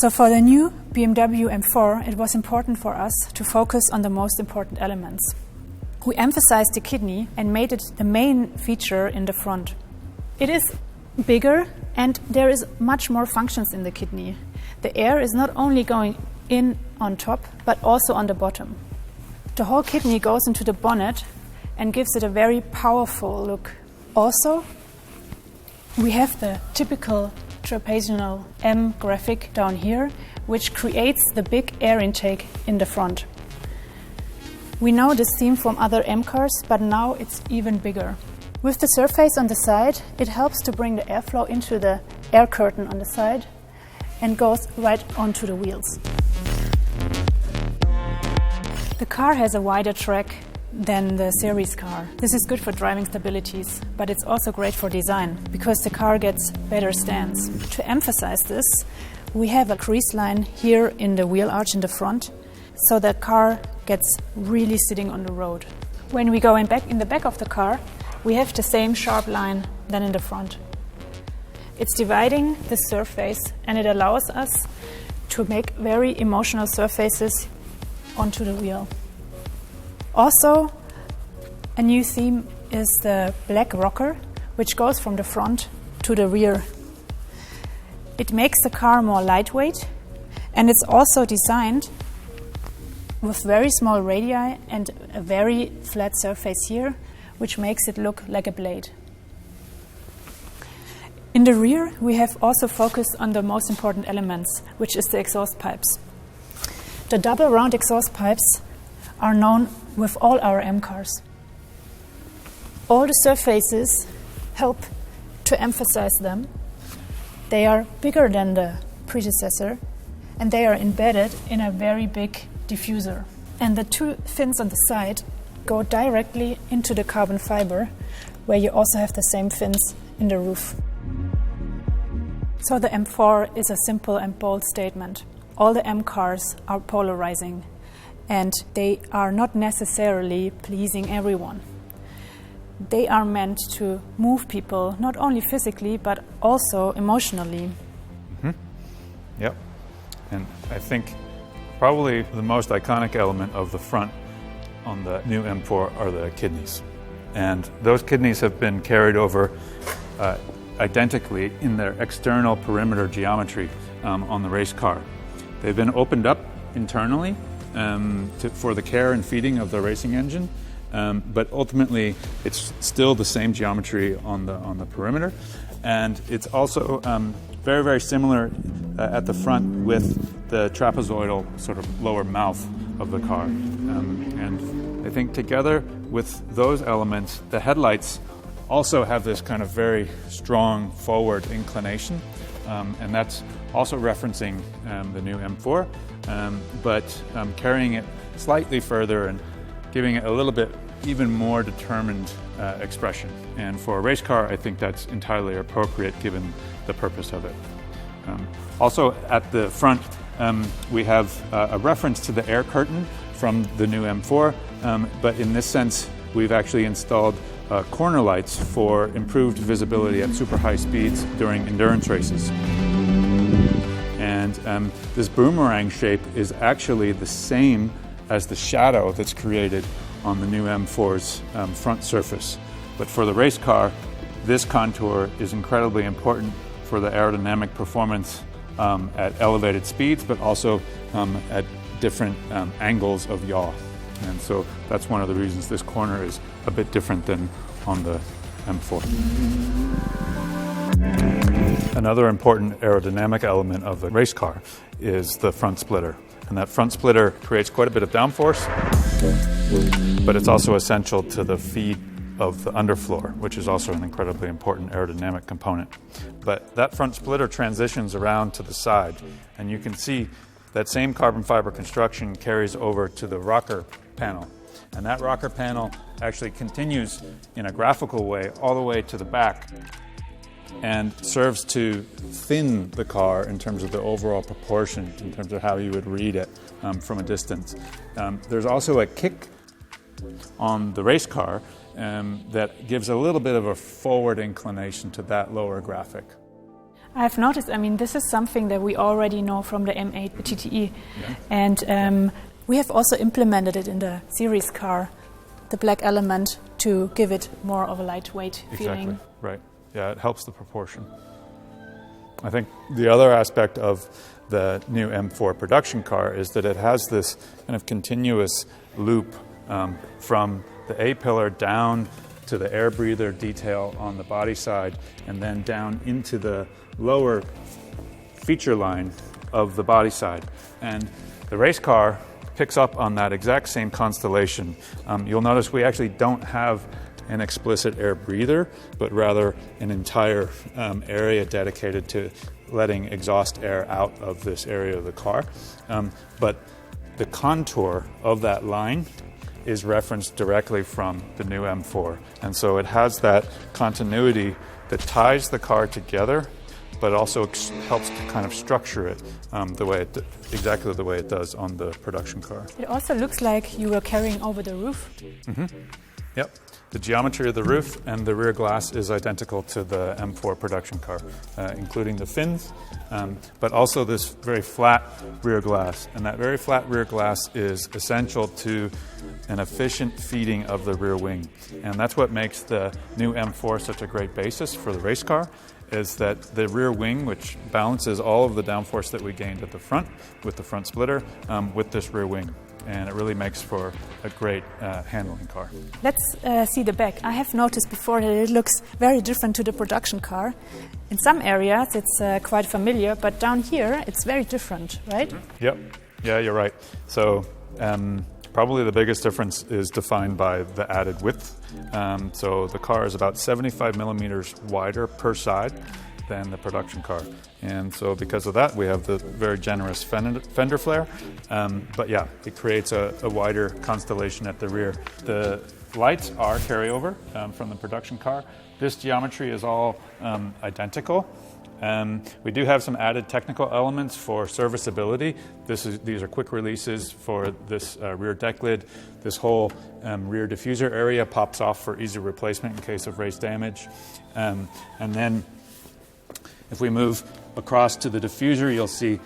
So for the new BMW M4, it was important for us to focus on the most important elements. We emphasized the kidney and made it the main feature in the front. It is bigger and there is much more functions in the kidney. The air is not only going in on top, but also on the bottom. The whole kidney goes into the bonnet and gives it a very powerful look. Also, we have the typical trapezial M graphic down here, which creates the big air intake in the front. We know this theme from other M cars, but now it's even bigger. With the surface on the side, it helps to bring the airflow into the air curtain on the side and goes right onto the wheels. The car has a wider track than the series car. This is good for driving stabilities, but it's also great for design because the car gets better stance. To emphasize this, we have a crease line here in the wheel arch in the front, so the car gets really sitting on the road. When we go in the back of the car, we have the same sharp line than in the front. It's dividing the surface and it allows us to make very emotional surfaces onto the wheel. Also, a new theme is the black rocker, which goes from the front to the rear. It makes the car more lightweight, and it's also designed with very small radii and a very flat surface here, which makes it look like a blade. In the rear, we have also focused on the most important elements, which is the exhaust pipes. The double round exhaust pipes are known with all our M cars. All the surfaces help to emphasize them. They are bigger than the predecessor and they are embedded in a very big diffuser. And the two fins on the side go directly into the carbon fiber, where you also have the same fins in the roof. So the M4 is a simple and bold statement. All the M cars are polarizing, and they are not necessarily pleasing everyone. They are meant to move people, not only physically, but also emotionally. Yep. And I think probably the most iconic element of the front on the new M4 are the kidneys. And those kidneys have been carried over identically in their external perimeter geometry on the race car. They've been opened up internally for the care and feeding of the racing engine, but ultimately it's still the same geometry on the perimeter, and it's also very, very similar at the front with the trapezoidal sort of lower mouth of the car. And I think together with those elements, the headlights also have this kind of very strong forward inclination, and that's also referencing the new M4, but carrying it slightly further and giving it a little bit even more determined expression. And for a race car, I think that's entirely appropriate given the purpose of it. Also at the front, we have a reference to the air curtain from the new M4, but in this sense, we've actually installed corner lights for improved visibility at super high speeds during endurance races. And this boomerang shape is actually the same as the shadow that's created on the new M4's front surface. But for the race car, this contour is incredibly important for the aerodynamic performance at elevated speeds, but also at different angles of yaw. And so that's one of the reasons this corner is a bit different than on the M4. Another important aerodynamic element of the race car is the front splitter. And that front splitter creates quite a bit of downforce, but it's also essential to the feed of the underfloor, which is also an incredibly important aerodynamic component. But that front splitter transitions around to the side, and you can see that same carbon fiber construction carries over to the rocker panel. And that rocker panel actually continues in a graphical way all the way to the back and serves to thin the car in terms of the overall proportion, in terms of how you would read it from a distance. There's also a kick on the race car that gives a little bit of a forward inclination to that lower graphic. I've noticed, I mean, this is something that we already know from the M8 GTE. Yeah. And we have also implemented it in the series car, the black element, to give it more of a lightweight feeling. Exactly, right. Yeah, it helps the proportion. I think the other aspect of the new M4 production car is that it has this kind of continuous loop from the A-pillar down to the air breather detail on the body side, and then down into the lower feature line of the body side. And the race car picks up on that exact same constellation. You'll notice we actually don't have an explicit air breather, but rather an entire area dedicated to letting exhaust air out of this area of the car. But the contour of that line is referenced directly from the new M4. And so it has that continuity that ties the car together, but also helps to kind of structure it exactly the way it does on the production car. It also looks like you were carrying over the roof. Mm-hmm. Yep. The geometry of the roof and the rear glass is identical to the M4 production car, including the fins, but also this very flat rear glass. And that very flat rear glass is essential to an efficient feeding of the rear wing. And that's what makes the new M4 such a great basis for the race car, is that the rear wing, which balances all of the downforce that we gained at the front with the front splitter, with this rear wing. And it really makes for a great handling car. Let's see the back. I have noticed before that it looks very different to the production car. In some areas it's quite familiar, but down here it's very different, right? Mm-hmm. Yep. Yeah, you're right. So probably the biggest difference is defined by the added width. So the car is about 75 millimeters wider per side than the production car. And so because of that, we have the very generous fender flare. But yeah, it creates a wider constellation at the rear. The lights are carryover from the production car. This geometry is all identical. We do have some added technical elements for serviceability. These are quick releases for this rear deck lid. This whole rear diffuser area pops off for easy replacement in case of race damage. And then if we move across to the diffuser, you'll see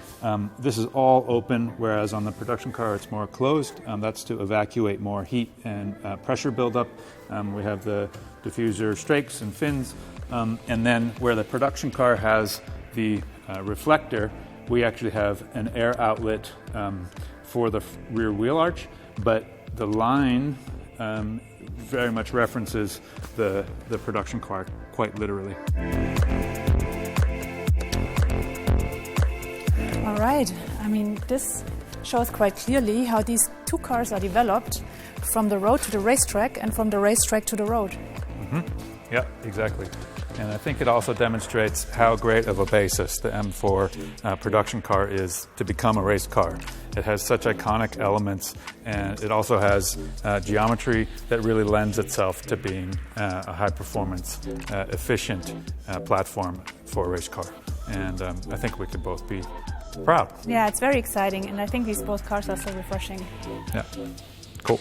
this is all open, whereas on the production car it's more closed. That's to evacuate more heat and pressure buildup. We have the diffuser strakes and fins. And then where the production car has the reflector, we actually have an air outlet for the rear wheel arch, but the line very much references the production car quite literally. All right. I mean, this shows quite clearly how these two cars are developed from the road to the racetrack and from the racetrack to the road. Mm-hmm. Yeah, exactly. And I think it also demonstrates how great of a basis the M4 production car is to become a race car. It has such iconic elements, and it also has geometry that really lends itself to being a high-performance, efficient platform for a race car. And I think we could both be proud. Yeah, it's very exciting, and I think these both cars are so refreshing. Yeah, cool.